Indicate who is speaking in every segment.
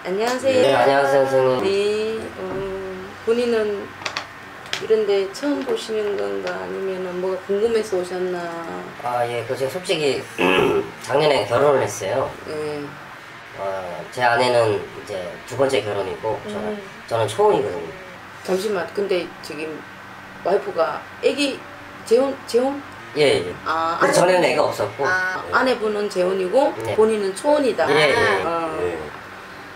Speaker 1: 안녕하세요.
Speaker 2: 네, 안녕하세요, 선생님.
Speaker 1: 네, 본인은 이런데 처음 보시는 건가 아니면 뭐가 궁금해서 오셨나?
Speaker 2: 아, 예, 제가 솔직히 작년에 결혼을 했어요.
Speaker 1: 네.
Speaker 2: 제 아내는 이제 두 번째 결혼이고 저는 초혼이거든요.
Speaker 1: 잠시만, 근데 지금 와이프가 애기 재혼?
Speaker 2: 예, 예.
Speaker 1: 아,
Speaker 2: 그 전에는 애가 없었고. 예.
Speaker 1: 아내분은 재혼이고
Speaker 2: 네.
Speaker 1: 본인은 초혼이다.
Speaker 2: 예, 예.
Speaker 1: 예.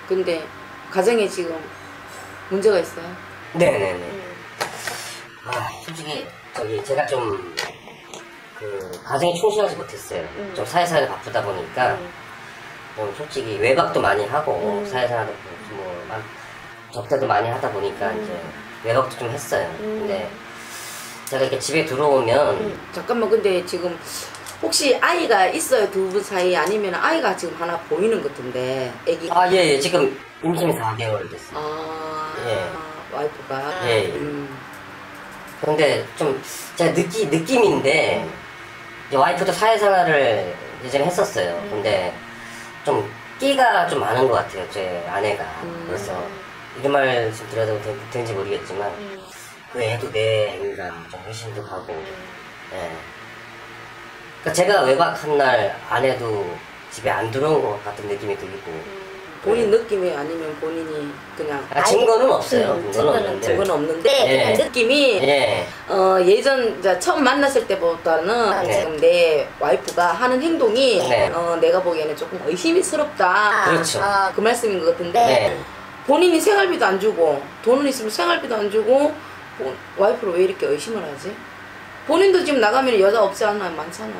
Speaker 1: 근데 가정에 지금 문제가 있어요?
Speaker 2: 네네네. 솔직히 제가 좀 가정에 충실하지 못했어요. 좀 사회생활이 바쁘다 보니까 좀 솔직히 외박도 많이 하고 사회생활도 접대도 많이 하다 보니까 이제 외박도 좀 했어요. 근데 제가 이렇게 집에 들어오면
Speaker 1: 잠깐만, 근데 지금 혹시 아이가 있어요? 두 분 사이? 아니면 아이가 지금 하나 보이는 것 같은데 애기?
Speaker 2: 예, 지금 임신이 4개월 됐어요. 예.
Speaker 1: 와이프가?
Speaker 2: 예. 그런데 좀 제가 느낌인데 이제 와이프도 사회생활을 예전에 했었어요. 근데 좀 끼가 좀 많은 것 같아요, 제 아내가. 그래서 이런 말씀 드려도 되는지 모르겠지만 그 애도 내 애인가 좀 의심도 가고. 예. 그러니까 제가 외박한 날 아내도 집에 안 들어온 것 같은 느낌이 들고.
Speaker 1: 본인 느낌이 아니면 본인이 그냥
Speaker 2: 증거는 없어요.
Speaker 1: 증거는 없는데
Speaker 2: 예.
Speaker 1: 느낌이
Speaker 2: 예.
Speaker 1: 예전 이제 처음 만났을 때보다는 지금 내 와이프가 하는 행동이 내가 보기에는 조금 의심스럽다.
Speaker 2: 그렇죠.
Speaker 1: 그 말씀인 것 같은데 본인이 생활비도 안 주고 돈은 있으면 생활비도 안 주고 와이프를 왜 이렇게 의심을 하지? 본인도 지금 나가면 여자 없지 않아? 많잖아.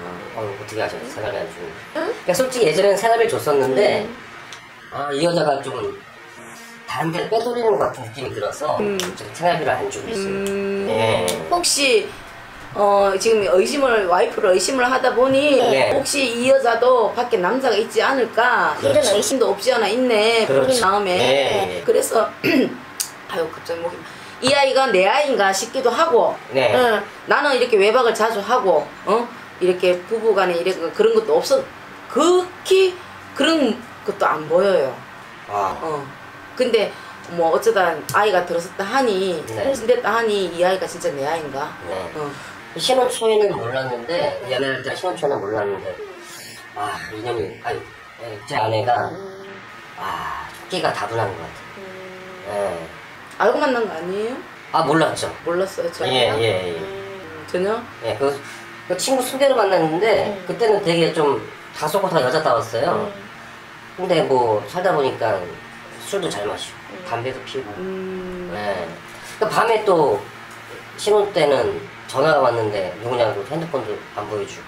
Speaker 2: 어떻게 하셨어요? 생활비 안 주고. 그러니까 솔직히 예전에는 생활비를 줬었는데 이 여자가 좀 다른 데를 빼돌리는 것 같은 느낌이 들어서 생활비를 안 주고 있어요. 예.
Speaker 1: 혹시 지금 와이프를 의심을 하다 보니 혹시 이 여자도 밖에 남자가 있지 않을까?
Speaker 2: 그렇죠.
Speaker 1: 이런 의심도 없지 않아 있네.
Speaker 2: 그렇죠.
Speaker 1: 본인 마음에. 그래서 아유, 갑자기 목이 이 아이가 내 아이인가 싶기도 하고. 나는 이렇게 외박을 자주 하고 이렇게 부부간에 그런 것도 없어. 극히 그런 것도 안 보여요. 근데 뭐 어쩌다 아이가 들었었다 하니 신됐다 하니 이 아이가 진짜 내 아이인가?
Speaker 2: 신혼 초에는 몰랐는데 연애할 때 신혼 초에는 몰랐는데 이년이 제 아내가 끼가 다분한 것 같아요.
Speaker 1: 알고 만난 거 아니에요?
Speaker 2: 몰랐죠.
Speaker 1: 몰랐어요, 전혀?
Speaker 2: 예.
Speaker 1: 전혀?
Speaker 2: 예, 그 친구 소개로 만났는데 그때는 되게 좀 다소곳 다 여자다웠어요. 근데 뭐 살다 보니까 술도 잘 마시고 담배도 피우고. 그러니까 밤에 또 신혼 때는 전화가 왔는데 누구냐고 핸드폰도 안 보여주고.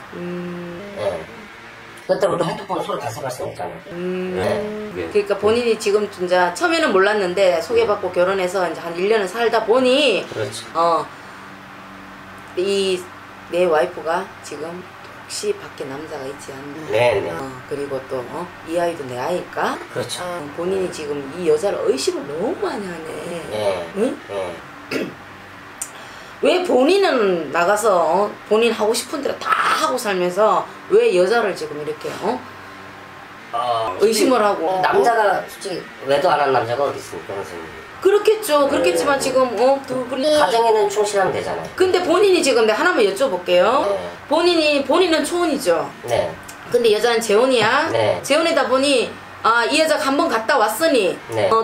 Speaker 2: 그렇다고 또 핸드폰 서로 가져갈 수 없잖아요.
Speaker 1: 그러니까 본인이 지금 진짜 처음에는 몰랐는데 소개받고 결혼해서 이제 한 1년을 살다 보니
Speaker 2: 그렇죠.
Speaker 1: 내 와이프가 지금 혹시 밖에 남자가 있지 않나?
Speaker 2: 네네.
Speaker 1: 그리고 또 이 아이도 내 아이일까?
Speaker 2: 그렇죠.
Speaker 1: 본인이 지금 이 여자를 의심을 너무 많이 하네. 응? 왜 본인은 나가서 본인 하고 싶은 대로 다 하고 살면서 왜 여자를 지금 이렇게 의심을 하고?
Speaker 2: 남자가 솔직히 외도 안 한 남자가 어디 있습니까, 선생님?
Speaker 1: 그렇겠죠. 그렇겠지만 지금 두 분이
Speaker 2: 가정에는 충실하면 되잖아요.
Speaker 1: 근데 본인이 지금 내가 하나만 여쭤볼게요. 본인은 초혼이죠.
Speaker 2: 네.
Speaker 1: 근데 여자는 재혼이야. 재혼이다 보니 이 여자가 한번 갔다 왔으니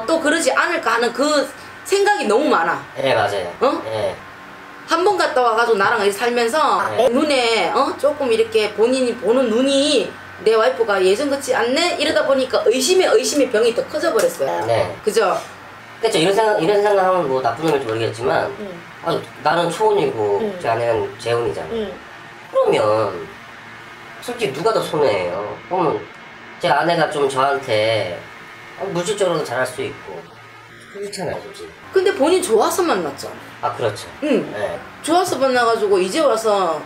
Speaker 1: 또 그러지 않을까 하는 그 생각이 너무 많아.
Speaker 2: 네, 맞아요.
Speaker 1: 한 번 갔다 와가지고 나랑 이렇게 살면서 눈에 조금 이렇게 본인이 보는 눈이 내 와이프가 예전 같지 않네? 이러다 보니까 의심의 병이 더 커져 버렸어요. 그죠?
Speaker 2: 그렇죠. 이런 생각하면 뭐 나쁜 놈일지 모르겠지만 나는 초혼이고 제 아내는 재혼이잖아요. 그러면 솔직히 누가 더 손해예요? 그러면 제 아내가 좀 저한테 물질적으로도 잘할 수 있고 그렇잖아요, 솔직히.
Speaker 1: 근데 본인 좋아서 만났죠.
Speaker 2: 그렇죠.
Speaker 1: 좋아서 만나가지고 이제 와서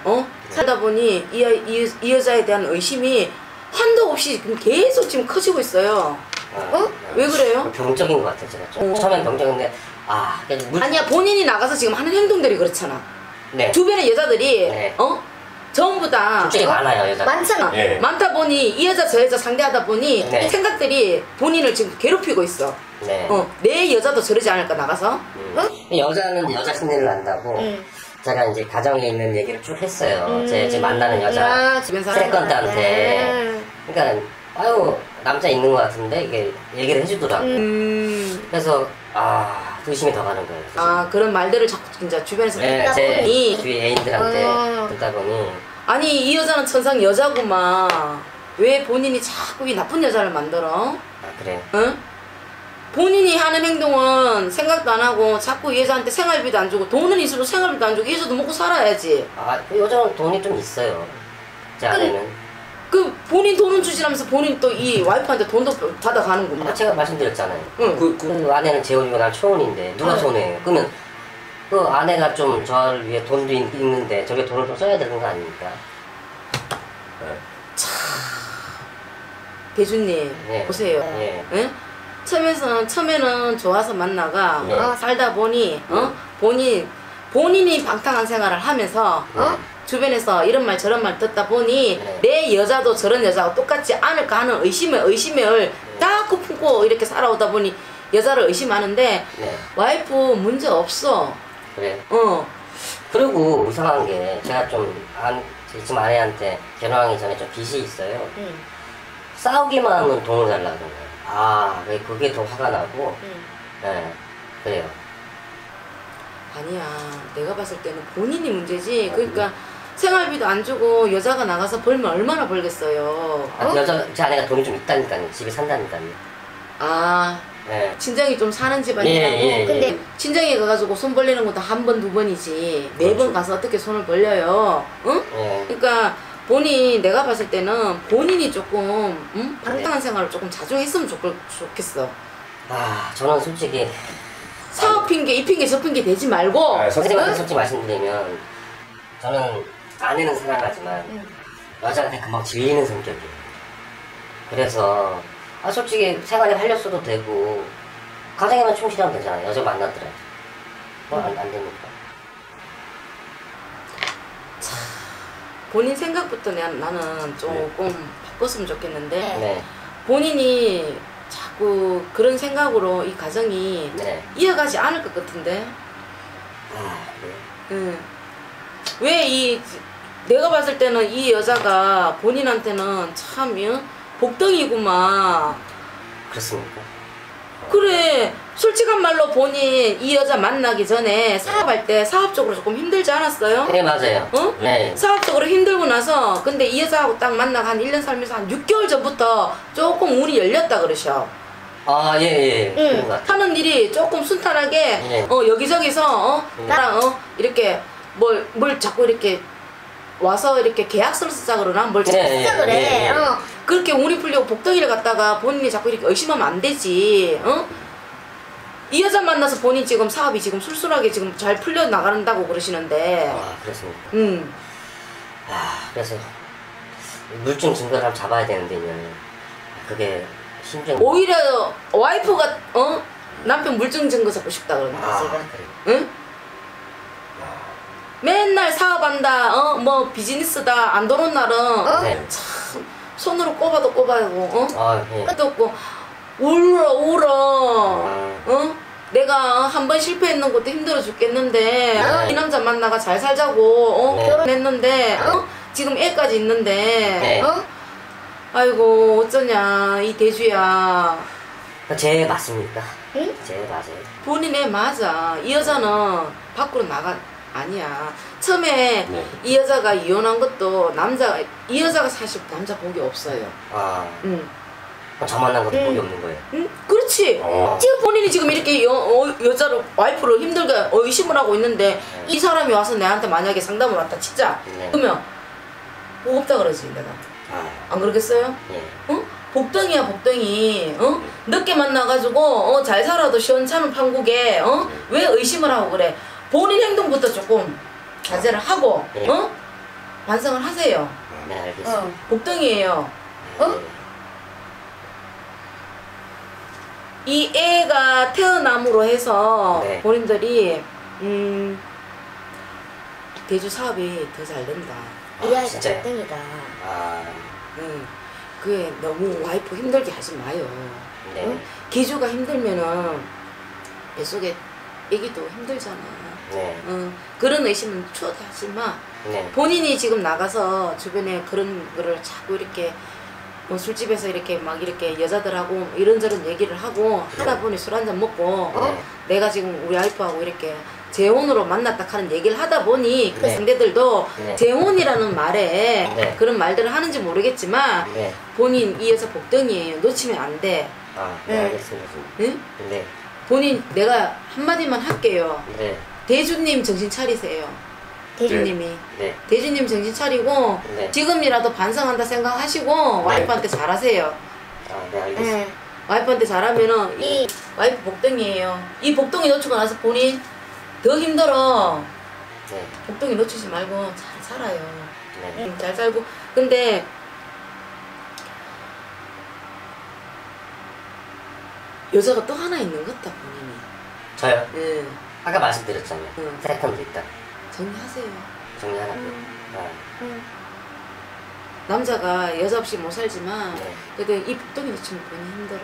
Speaker 1: 살다 보니 이 여자에 대한 의심이 한도 없이 계속 지금 커지고 있어요. 왜 그래요?
Speaker 2: 병적인 것 같아요, 제가 좀. 처음엔 병적인데
Speaker 1: 아니야, 본인이 나가서 지금 하는 행동들이 그렇잖아. 주변의 여자들이 전부 다
Speaker 2: 솔직히 많아요, 여자.
Speaker 3: 많잖아.
Speaker 4: 예.
Speaker 1: 많다 보니 이 여자 저 여자 상대하다 보니
Speaker 2: 네.
Speaker 1: 이 생각들이 본인을 지금 괴롭히고 있어.
Speaker 2: 네.
Speaker 1: 내 여자도 저러지 않을까 나가서.
Speaker 2: 여자는 여자 심리를 안다고 제가 이제 가정에 있는 얘기를 쭉 했어요. 제 만나는 여자
Speaker 1: 주변 사람.
Speaker 2: 세컨드한테. 그러니까 아유 남자 있는 것 같은데 이게 얘기를 해주더라고. 그래서 의심이 더 가는 거예요.
Speaker 1: 아 그런 말들을 자꾸 이제 주변에서
Speaker 2: 네,
Speaker 1: 듣다
Speaker 2: 제
Speaker 1: 보니
Speaker 2: 주위 애인들한테 듣다 보니
Speaker 1: 아니 이 여자는 천상 여자구만. 왜 본인이 자꾸 이 나쁜 여자를 만들어?
Speaker 2: 그래요.
Speaker 1: 응? 본인이 하는 행동은 생각도 안 하고 자꾸 이 여자한테 생활비도 안 주고 돈은 있어도 생활비도 안 주고 이 여자도 먹고 살아야지.
Speaker 2: 그 여자는 돈이 좀 있어요. 제 아내는.
Speaker 1: 그 본인 돈은 주지라면서 본인 또 이 와이프한테 돈도 받아가는구만.
Speaker 2: 제가 말씀드렸잖아요.
Speaker 1: 응.
Speaker 2: 그 아내는 재혼이고 난 초혼인데 누가 손해요? 그러면 그 아내가 좀 저를 위해 돈도 있는데 저게 돈을 좀 써야 되는 거 아닙니까?
Speaker 1: 대주님
Speaker 2: 예.
Speaker 1: 보세요.
Speaker 2: 예.
Speaker 1: 응? 처음에는 좋아서 만나가
Speaker 2: 네.
Speaker 1: 살다 보니 본인이 방탕한 생활을 하면서 주변에서 이런 말 저런 말 듣다 보니
Speaker 2: 네.
Speaker 1: 내 여자도 저런 여자하고 똑같지 않을까 하는 의심을 딱 품고 이렇게 살아오다 보니 여자를 의심하는데
Speaker 2: 네.
Speaker 1: 와이프 문제 없어.
Speaker 2: 그래.
Speaker 1: 어.
Speaker 2: 그리고 이상한 게 제가 지금 아내한테 결혼하기 전에 좀 빚이 있어요. 싸우기만 하면 돈을 달라는 거예요. 왜 그게 더 화가 나고. 네, 그래요.
Speaker 1: 아니야. 내가 봤을 때는 본인이 문제지. 그러니까 생활비도 안 주고 여자가 나가서 벌면 얼마나 벌겠어요.
Speaker 2: 제 아내가 돈이 좀 있다니까요. 집에 산다니까요.
Speaker 1: 네. 친정이 좀 사는 집안이라고.
Speaker 2: 예.
Speaker 1: 근데 친정에 가가지고 손 벌리는 것도 한 번, 두 번이지. 매번
Speaker 2: 그렇죠.
Speaker 1: 가서 어떻게 손을 벌려요? 응?
Speaker 2: 예.
Speaker 1: 그러니까 내가 봤을 때는 본인이 조금 방탕한 생활을 조금 자주 했으면 좋겠어.
Speaker 2: 저는 솔직히
Speaker 1: 사업 핑계, 이 핑계, 저 핑계 대지 말고.
Speaker 2: 선생님한테 솔직히 말씀드리면 저는 아내는 사랑하지만 여자한테 금방 질리는 성격이에요. 그래서 솔직히 생활에 활력소도 되고 가정에만 충실하면 되잖아요. 여자 만나더라도 안 됩니까?
Speaker 1: 본인 생각부터 나는 조금 바꿨으면 좋겠는데
Speaker 2: 네.
Speaker 1: 본인이 자꾸 그런 생각으로 이 가정이
Speaker 2: 네.
Speaker 1: 이어가지 않을 것 같은데.
Speaker 2: 그래요?
Speaker 1: 왜 내가 봤을 때는 이 여자가 본인한테는 참 복덩이구만.
Speaker 2: 그렇습니까?
Speaker 1: 그래, 솔직한 말로 본인 이 여자 만나기 전에 사업할 때 사업적으로 조금 힘들지 않았어요?
Speaker 2: 네, 맞아요.
Speaker 1: 응?
Speaker 2: 네.
Speaker 1: 사업적으로 힘들고 나서 근데 이 여자하고 딱 만나고 한 1년 살면서 한 6개월 전부터 조금 운이 열렸다 그러셔.
Speaker 2: 예. 그런 것 같아요.
Speaker 1: 하는 일이 조금 순탄하게
Speaker 2: 네.
Speaker 1: 여기저기서 나랑 이렇게 뭘 자꾸 이렇게 와서 이렇게 계약서를 쓰자 그러나 뭘 자꾸 쓰자 그래. 그렇게 운이 풀리고 복덩이를 갖다가 본인이 자꾸 이렇게 의심하면 안 되지. 이 여자 만나서 본인 지금 사업이 지금 술술하게 지금 잘 풀려 나간다고 그러시는데.
Speaker 2: 그렇습니다. 그래서 물증 증거를 잡아야 되는데 그게 힘든.
Speaker 1: 오히려 와이프가 남편 물증 증거 잡고 싶다 그러는 거지.
Speaker 2: 그래.
Speaker 1: 응? 맨날 사업한다, 뭐 비즈니스다, 안 들어온 날은
Speaker 2: 네.
Speaker 1: 참 손으로 꼽아도 꼽아고,
Speaker 2: 예.
Speaker 1: 끝도 없고 울어. 내가 한 번 실패했는 것도 힘들어 죽겠는데 이 남자 만나가 잘 살자고 결혼했는데 지금 애까지 있는데 아이고 어쩌냐 이 대주야.
Speaker 2: 제 맞습니까? 제 맞아요.
Speaker 1: 본인의 맞아. 이 여자는 밖으로 아니야. 처음에 이 여자가 이혼한 것도 이 여자가 사실 남자 복이 없어요.
Speaker 2: 저 만난 것도 복이 없는 거예요.
Speaker 1: 그렇지. 지금 본인이 지금 이렇게 여자를 와이프를 힘들게 의심을 하고 있는데 이 사람이 와서 내한테 만약에 상담을 왔다 치자. 그러면 복 없다 그러지 내가. 안 그러겠어요? 복덩이야 복덩이. 늦게 만나가지고 잘 살아도 시원찮은 판국에 왜 의심을 하고 그래. 본인 행동부터 조금 자제를 하고 반성을 하세요.
Speaker 2: 네, 알겠습니다.
Speaker 1: 복덩이에요. 이 애가 태어남으로 해서 본인들이 대주 사업이 더 잘 된다.
Speaker 3: 우리 아이가
Speaker 2: 진짜요?
Speaker 3: 복덩이다.
Speaker 2: 아,
Speaker 1: 응. 그게 너무 와이프 힘들게 하지 마요.
Speaker 2: 네.
Speaker 1: 응? 기주가 힘들면은 뱃속에 애기도 힘들잖아.
Speaker 2: 네.
Speaker 1: 응. 그런 의심은 추워도 하지 마.
Speaker 2: 네.
Speaker 1: 본인이 지금 나가서 주변에 그런 거를 자꾸 이렇게 뭐 술집에서 이렇게 막 이렇게 여자들하고 이런저런 얘기를 하고 하다 보니 술 한잔 먹고
Speaker 2: 네.
Speaker 1: 내가 지금 우리 와이프하고 이렇게 재혼으로 만났다 하는 얘기를 하다 보니 그
Speaker 2: 네.
Speaker 1: 상대들도
Speaker 2: 네.
Speaker 1: 재혼이라는 말에
Speaker 2: 네.
Speaker 1: 그런 말들을 하는지 모르겠지만
Speaker 2: 네.
Speaker 1: 본인 이 여자 복덩이에요. 놓치면 안 돼.
Speaker 2: 아, 네, 알겠습니다.
Speaker 1: 응?
Speaker 2: 네.
Speaker 1: 본인 내가 한마디만 할게요.
Speaker 2: 네.
Speaker 1: 대주님 정신 차리세요. 대주님이.
Speaker 2: 네.
Speaker 1: 대주님 정신 차리고
Speaker 2: 네.
Speaker 1: 지금이라도 반성한다 생각하시고 와이프한테 잘하세요.
Speaker 2: 아, 네, 알겠습니다.
Speaker 3: 응.
Speaker 1: 와이프한테 잘하면은 이 와이프 복덩이에요. 이 복덩이 놓치고 나서 본인 더 힘들어.
Speaker 2: 네.
Speaker 1: 복덩이 놓치지 말고 잘 살아요.
Speaker 2: 네.
Speaker 1: 잘 살고. 근데 여자가 또 하나 있는 것 같다 본인이.
Speaker 2: 저요?
Speaker 1: 네.
Speaker 2: 아까 말씀드렸잖아요.
Speaker 1: 응.
Speaker 2: 세컨도 있다.
Speaker 1: 정리하세요.
Speaker 2: 정리하라고요. 아,
Speaker 3: 응.
Speaker 1: 남자가 여자 없이 못 살지만
Speaker 2: 네.
Speaker 1: 그래도 이 복덩이 놓치면 본인 힘들어.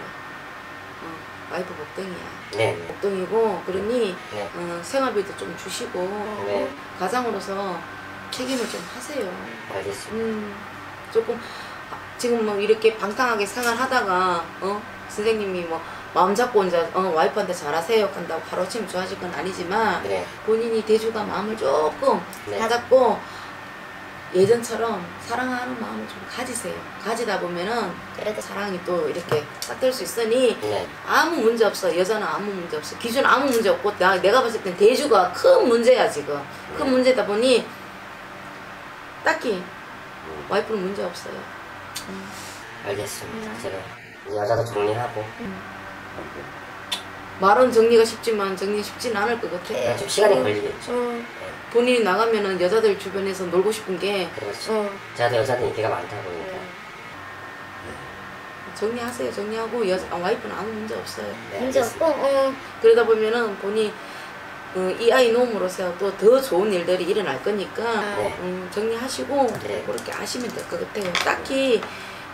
Speaker 1: 와이프 복덩이야.
Speaker 2: 네. 네.
Speaker 1: 복덩이고 그러니
Speaker 2: 네.
Speaker 1: 생활비도 좀 주시고
Speaker 2: 네.
Speaker 1: 가장으로서 책임을 좀 하세요.
Speaker 2: 알겠습니다.
Speaker 1: 조금 지금 뭐 이렇게 방탕하게 생활하다가 선생님이 뭐 마음 잡고 이제 와이프한테 잘하세요 한다고 하루아침에 좋아질 건 아니지만
Speaker 2: 네.
Speaker 1: 본인이 대주가 마음을 조금
Speaker 2: 네.
Speaker 1: 다잡고 예전처럼 사랑하는 마음을 좀 가지세요. 가지다 보면은
Speaker 3: 그래도
Speaker 1: 사랑이 또 이렇게 싹들 수 있으니
Speaker 2: 네.
Speaker 1: 아무 문제 없어. 여자는 아무 문제 없어. 기준 아무 문제 없고 내가 봤을 땐 대주가 큰 문제야 지금. 큰 문제다 보니 딱히 와이프는 문제 없어요.
Speaker 2: 알겠습니다. 제가 여자도 정리하고
Speaker 1: 말은 정리가 쉽지만 정리 쉽진 않을 것 같아.
Speaker 2: 네, 좀 시간이 걸리겠죠.
Speaker 3: 응.
Speaker 1: 본인이 나가면은 여자들 주변에서 놀고 싶은 게
Speaker 2: 그렇죠.
Speaker 3: 응.
Speaker 2: 제가 여자는 인기가 많다 보니까.
Speaker 1: 정리하세요. 정리하고 와이프는 아무 문제 없어요.
Speaker 2: 네,
Speaker 3: 문제
Speaker 2: 알겠습니다.
Speaker 3: 없고
Speaker 1: 그러다 보면은 본인 이 아이 놓음으로써 또 더 좋은 일들이 일어날 거니까
Speaker 2: 네.
Speaker 1: 정리하시고
Speaker 2: 네.
Speaker 1: 그렇게 하시면 될 것 같아요. 딱히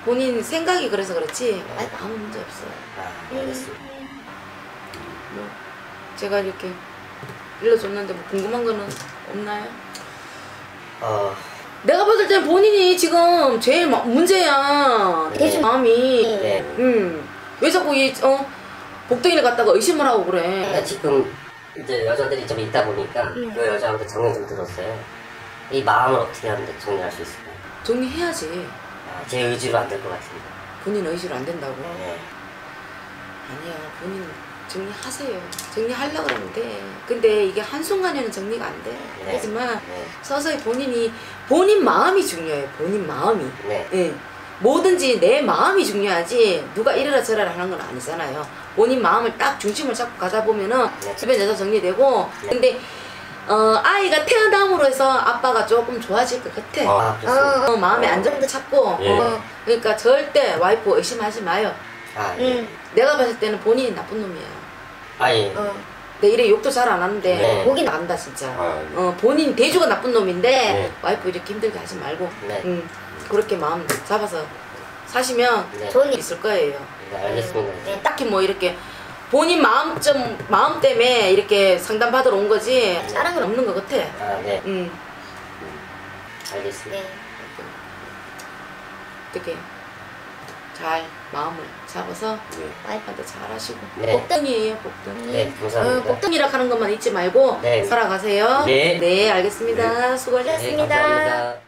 Speaker 1: 본인 생각이 그래서 그렇지
Speaker 2: 네.
Speaker 1: 아무 문제 없어요.
Speaker 2: 아, 알겠습니다.
Speaker 1: 뭐 제가 이렇게 일러줬는데 뭐 궁금한 거는 없나요? 내가 봤을 땐 본인이 지금 제일 문제야.
Speaker 2: 네.
Speaker 1: 대주 마음이.
Speaker 2: 네.
Speaker 1: 왜 자꾸 복덩이를 갖다가 의심을 하고 그래.
Speaker 2: 그러니까 지금 이제 여자들이 좀 있다 보니까 그 여자한테 정리 좀 들었어요. 이 마음을 어떻게 하면 정리할 수 있을까요?
Speaker 1: 정리해야지.
Speaker 2: 아, 제 의지로 안 될 것 같습니다.
Speaker 1: 본인 의지로 안 된다고.
Speaker 2: 네.
Speaker 1: 아니야. 본인 정리하세요. 정리하려고 그러면 돼. 근데 이게 한순간에는 정리가 안 돼.
Speaker 2: 네.
Speaker 1: 하지만
Speaker 2: 네.
Speaker 1: 서서히 본인 마음이 중요해요. 본인 마음이.
Speaker 2: 네.
Speaker 1: 예. 뭐든지 내 마음이 중요하지 누가 이래라 저래라 하는 건 아니잖아요. 본인 마음을 딱 중심을 잡고 가다 보면은
Speaker 2: 네.
Speaker 1: 주변 여자 정리되고
Speaker 2: 네.
Speaker 1: 근데 아이가 태어남으로 해서 아빠가 조금 좋아질 것 같아.
Speaker 2: 아, 그렇습니다.
Speaker 1: 마음의 안정도 찾고
Speaker 2: 예.
Speaker 1: 그러니까 절대 와이프 의심하지 마요.
Speaker 2: 아, 예.
Speaker 3: 응.
Speaker 1: 내가 봤을 때는 본인이 나쁜 놈이야.
Speaker 2: 아, 예.
Speaker 1: 내 이래 욕도 잘 안 하는데
Speaker 2: 네.
Speaker 1: 목이 나간다 진짜.
Speaker 2: 아,
Speaker 1: 본인 대주가 나쁜 놈인데
Speaker 2: 네.
Speaker 1: 와이프 이렇게 힘들게 하지 말고
Speaker 2: 네.
Speaker 1: 그렇게 마음 잡아서 사시면
Speaker 2: 네.
Speaker 3: 좋은 일.
Speaker 1: 있을 거예요.
Speaker 2: 네, 알겠습니다.
Speaker 3: 네.
Speaker 1: 딱히 뭐 이렇게 본인 마음 때문에 이렇게 상담 받으러 온 거지 다른 건 없는 것 같아.
Speaker 2: 아, 네. 알겠습니다.
Speaker 3: 네.
Speaker 1: 어떻게 잘 마음을 잡아서
Speaker 2: 네.
Speaker 1: 와이프한테 잘 하시고
Speaker 2: 네.
Speaker 1: 복덩이에요 복덩이.
Speaker 2: 네, 감사합니다.
Speaker 1: 복덩이라 하는 것만 잊지 말고
Speaker 2: 네.
Speaker 1: 살아가세요.
Speaker 2: 네.
Speaker 1: 네 알겠습니다. 수고하셨습니다.
Speaker 2: 네, 감사합니다.